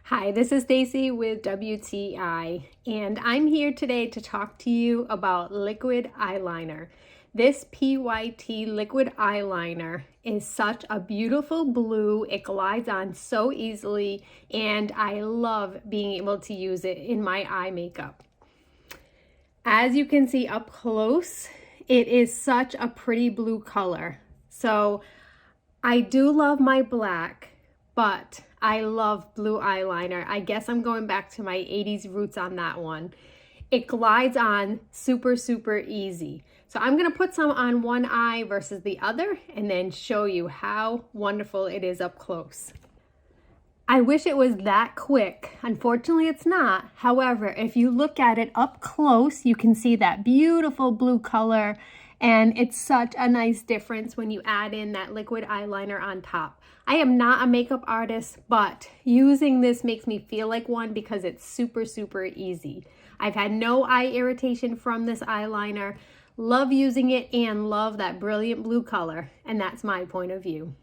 Hi, this is Stacy with WTI, and I'm here today to talk to you about liquid eyeliner. This PYT liquid eyeliner is such a beautiful blue. It glides on so easily, and I love being able to use it in my eye makeup. As you can see up close, it is such a pretty blue color. So I do love my black, but I love blue eyeliner. I guess I'm going back to my 80s roots on that one. It glides on super easy. So I'm gonna put some on one eye versus the other and then show you how wonderful it is up close. I wish it was that quick. Unfortunately, it's not. However, if you look at it up close, you can see that beautiful blue color, and it's such a nice difference when you add in that liquid eyeliner on top. I am not a makeup artist, but using this makes me feel like one because it's super easy. I've had no eye irritation from this eyeliner. Love using it and love that brilliant blue color, and that's my point of view.